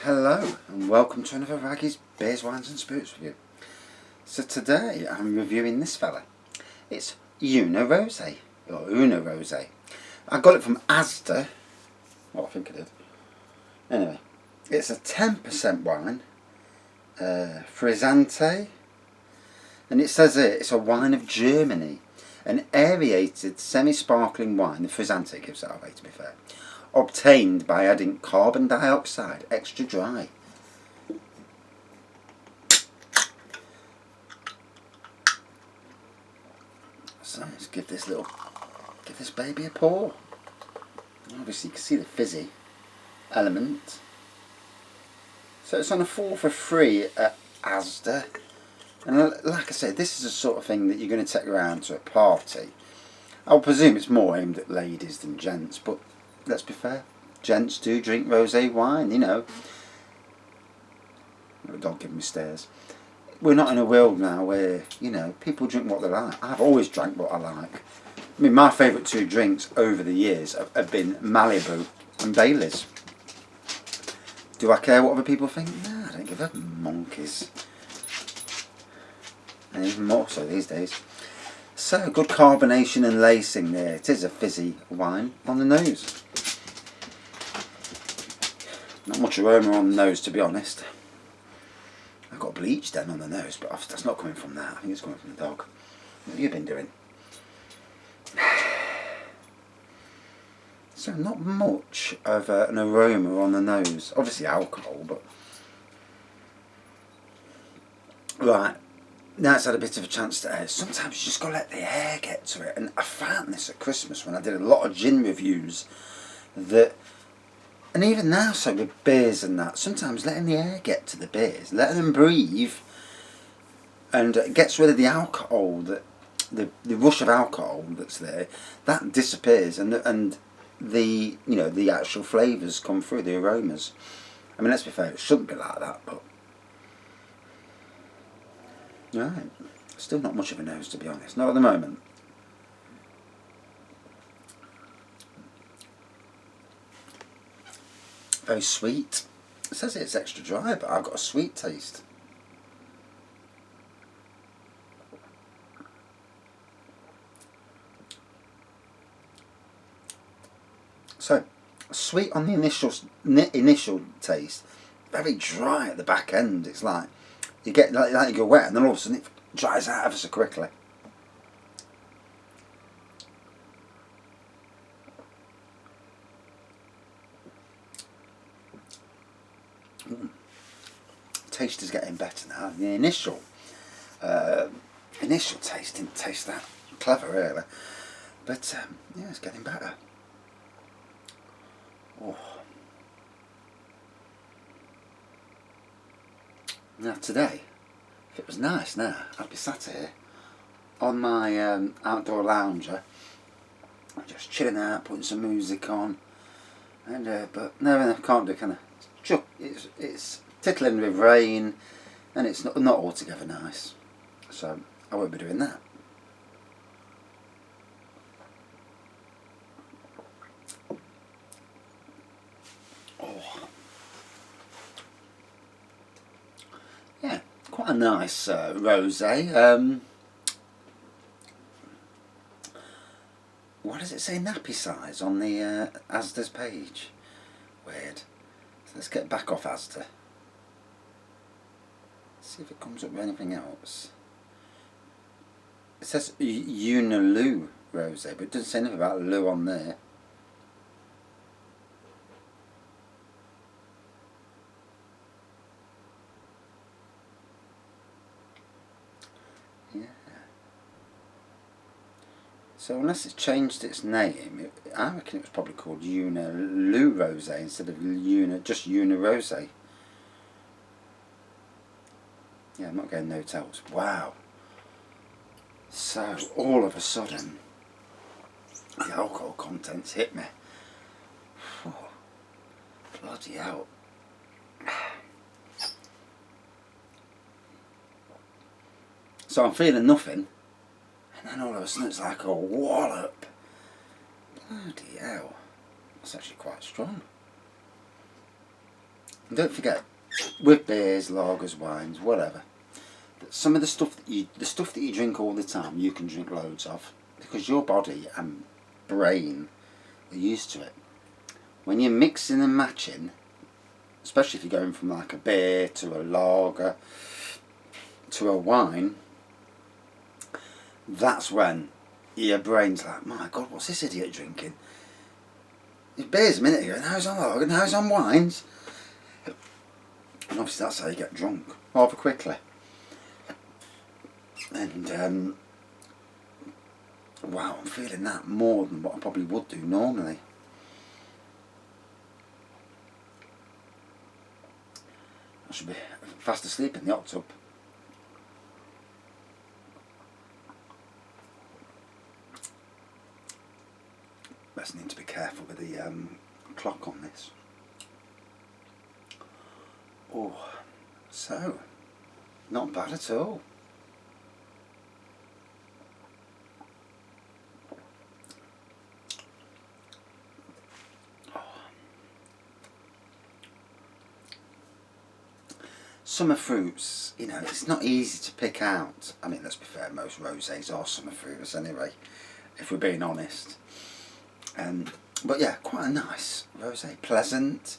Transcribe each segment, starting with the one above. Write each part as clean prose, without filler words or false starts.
Hello and welcome to another Raggy's Beers, Wines and Spirits review. So today I'm reviewing this fella. It's Una Rosé, or Una Rosé. I got it from Asda. Well, I think I did. Anyway, it's a 10% wine, Frizzante, and it says it's a wine of Germany. An aerated semi-sparkling wine, the Frizzante gives it away to be fair, obtained by adding carbon dioxide, extra dry. So let's give this baby a pour. Obviously you can see the fizzy element. So it's on a 4 for 3 at Asda. And like I said, this is the sort of thing that you're going to take around to a party. I'll presume it's more aimed at ladies than gents, but let's be fair. Gents do drink rosé wine, you know. Oh, dog giving me stares. We're not in a world now where, you know, people drink what they like. I've always drank what I like. I mean, my favourite two drinks over the years have been Malibu and Baileys. Do I care what other people think? No, I don't give a monkeys. And even more so these days. So, good carbonation and lacing there. It is a fizzy wine on the nose. Not much aroma on the nose, to be honest. I've got bleach then on the nose, but that's not coming from that. I think it's coming from the dog. What have you been doing? So, not much of an aroma on the nose. Obviously alcohol, but... Right. Now it's had a bit of a chance to air. Sometimes you just got to let the air get to it. And I found this at Christmas when I did a lot of gin reviews. And even now, so with beers and that, sometimes letting the air get to the beers, letting them breathe, and it gets rid of the alcohol, the rush of alcohol that's there, that disappears, and the you know, the actual flavours come through, the aromas. I mean, let's be fair, it shouldn't be like that, but... Right, still not much of a nose, to be honest, not at the moment. Very sweet. It says it's extra dry, but I've got a sweet taste. So, sweet on the initial taste, very dry at the back end. It's like you get like you go wet, and then all of a sudden it dries out ever so quickly. Taste is getting better now. The initial taste didn't taste that clever really, but yeah, it's getting better. Oh. Now today, if it was nice now, I'd be sat here on my outdoor lounger, just chilling out, putting some music on, and but no, I can't do, can I? It's tittling with rain, and it's not altogether nice, so I won't be doing that. Oh. Yeah, quite a nice rosé. What does it say nappy size on the Asda's page? Weird. So let's get back off Asda. See if it comes up with anything else. It says Una Lou Rosé, but it doesn't say anything about Lou on there. Yeah. So unless it's changed its name, I reckon it was probably called Una Lou Rosé instead of just Una Rosé. Yeah, I'm not getting no tells. Wow. So all of a sudden, the alcohol contents hit me. Oh, bloody hell. So I'm feeling nothing, and then all of a sudden it's like a wallop. Bloody hell. That's actually quite strong. And don't forget, with beers, lagers, wines, whatever, that some of the stuff that you drink all the time, you can drink loads of, because your body and brain are used to it. When you're mixing and matching, especially if you're going from like a beer to a lager to a wine, that's when your brain's like, my God, what's this idiot drinking? It beers a minute ago, now he's on lager, now he's on wines. And obviously that's how you get drunk, rather quickly. And wow, I'm feeling that more than what I probably would do normally. I should be fast asleep in the hot tub. Best need to be careful with the clock on this. Oh, so not bad at all. Summer fruits, you know, it's not easy to pick out. I mean, let's be fair, most rosés are summer fruits anyway, if we're being honest. But yeah, quite a nice rosé, pleasant,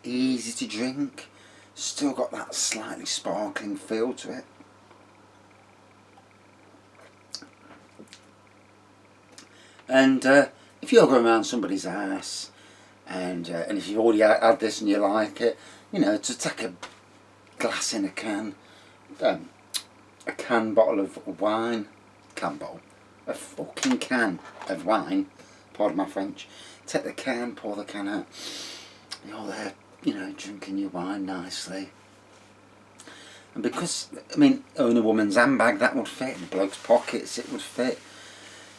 easy to drink, still got that slightly sparkling feel to it. And if you're going around somebody's house, and if you've already had this and you like it, you know, to take a glass in a can bottle of wine, a fucking can of wine, pardon my French, take the can, pour the can out, you're there, you know, drinking your wine nicely. And because, I mean, in a woman's handbag that would fit, in a bloke's pockets it would fit,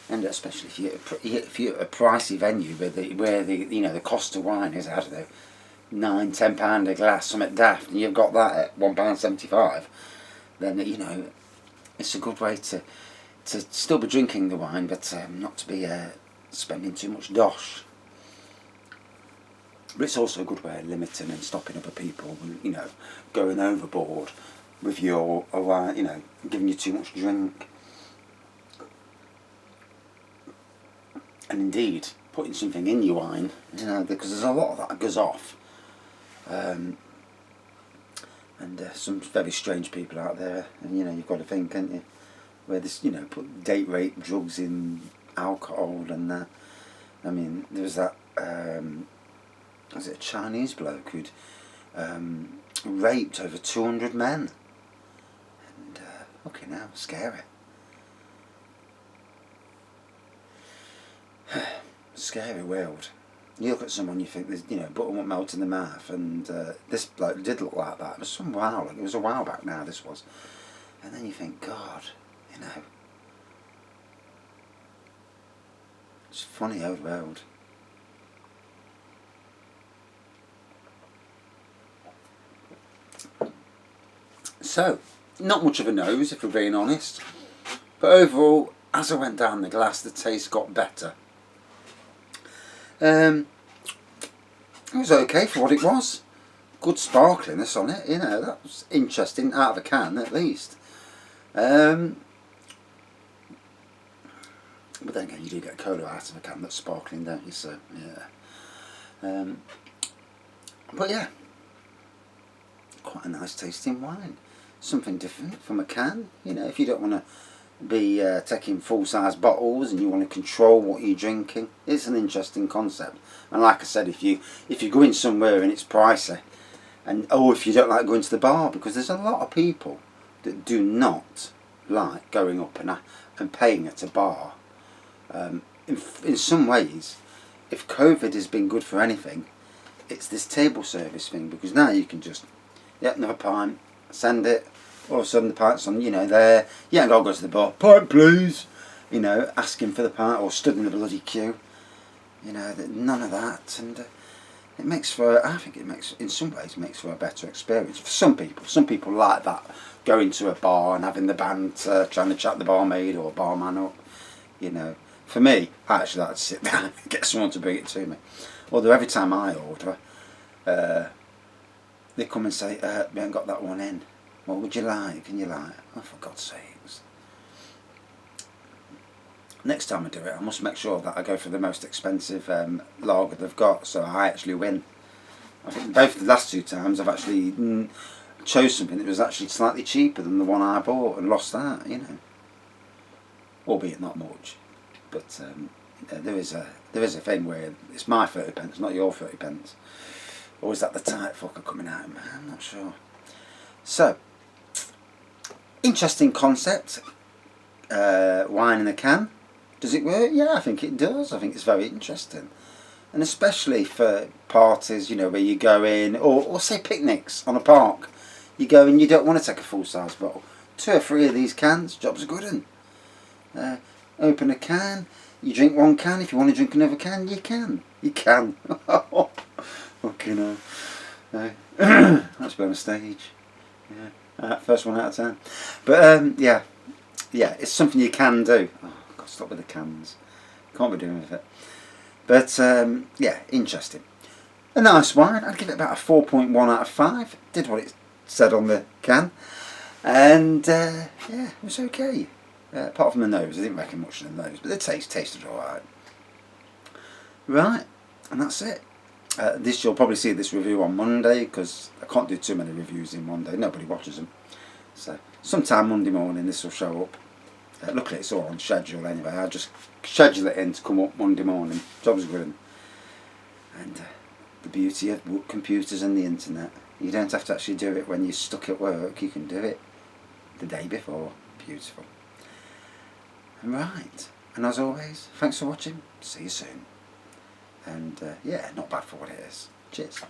and especially if you're at a pricey venue where the you know, the cost of wine is, I don't know, £9-10 a glass, something daft, and you've got that at £1.75, then, you know, it's a good way to still be drinking the wine, but not to be spending too much dosh. But it's also a good way of limiting and stopping other people, you know, going overboard with your wine, you know, giving you too much drink. And indeed, putting something in your wine, you know, because there's a lot of that goes off. And some very strange people out there, and you know, you've got to think, haven't you, where this, you know, put date rape drugs in alcohol and that. I mean, there was that, was it a Chinese bloke who'd raped over 200 men, and fucking hell, scary. Scary world. You look at someone, you think, there's, you know, butter won't melt in the mouth, and this bloke did look like that. It was some while, it was a while back now, this was. And then you think, God, you know, it's a funny old world. So, not much of a nose, if we're being honest. But overall, as I went down the glass, the taste got better. It was okay for what it was. Good sparkliness on it, you know, that was interesting, out of a can at least. But then again, you do get cola out of a can that's sparkling, don't you? So, yeah. But yeah, quite a nice tasting wine. Something different from a can, you know, if you don't want to be taking full-size bottles and you want to control what you're drinking. It's an interesting concept, and like I said, if you're going somewhere and it's pricey, and if you don't like going to the bar, because there's a lot of people that do not like going up and paying at a bar. In some ways, if COVID has been good for anything, it's this table service thing, because now you can just, yep, another pint, send it. All of a sudden the pint's on, you know, there. You ain't got to go to the bar. Pint, please. You know, asking for the pint or stood in the bloody queue. You know, none of that. And it makes for, I think it makes, in some ways, makes for a better experience for some people. Some people like that, going to a bar and having the banter, trying to chat the barmaid or barman up. You know, for me, I actually like to sit down and get someone to bring it to me. Although every time I order, the come and say, we haven't got that one in. What would you like? And you're like, oh, for God's sakes. Next time I do it, I must make sure that I go for the most expensive lager they've got, so I actually win. I think both the last 2 times I've actually chose something that was actually slightly cheaper than the one I bought and lost that, you know. Albeit not much, but there is a thing where it's my 30p, not your 30p. Or is that the tight fucker coming out? Man, I'm not sure. So, interesting concept. Wine in a can. Does it work? Yeah, I think it does. I think it's very interesting. And especially for parties, you know, where you go in, or say picnics on a park. You go and you don't want to take a full-size bottle. 2 or 3 of these cans, job's a good one. Open a can, you drink 1 can. If you want to drink another can, you can. You can. Fucking hell. That's been on stage. Yeah. First one out of 10. But yeah, it's something you can do. Oh, God, stop with the cans. Can't be doing with it. But yeah, interesting. A nice wine. I'd give it about a 4.1 out of 5. Did what it said on the can, and yeah, it was okay. Apart from the nose, I didn't reckon much of the nose, but the taste tasted alright. Right, and that's it. You'll probably see this review on Monday, because I can't do too many reviews in one day. Nobody watches them. So sometime Monday morning this will show up. Luckily it's all on schedule anyway. I just schedule it in to come up Monday morning. Job's good. And the beauty of computers and the internet. You don't have to actually do it when you're stuck at work. You can do it the day before. Beautiful. Right, and as always, thanks for watching. See you soon. And yeah, not bad for what it is. Cheers.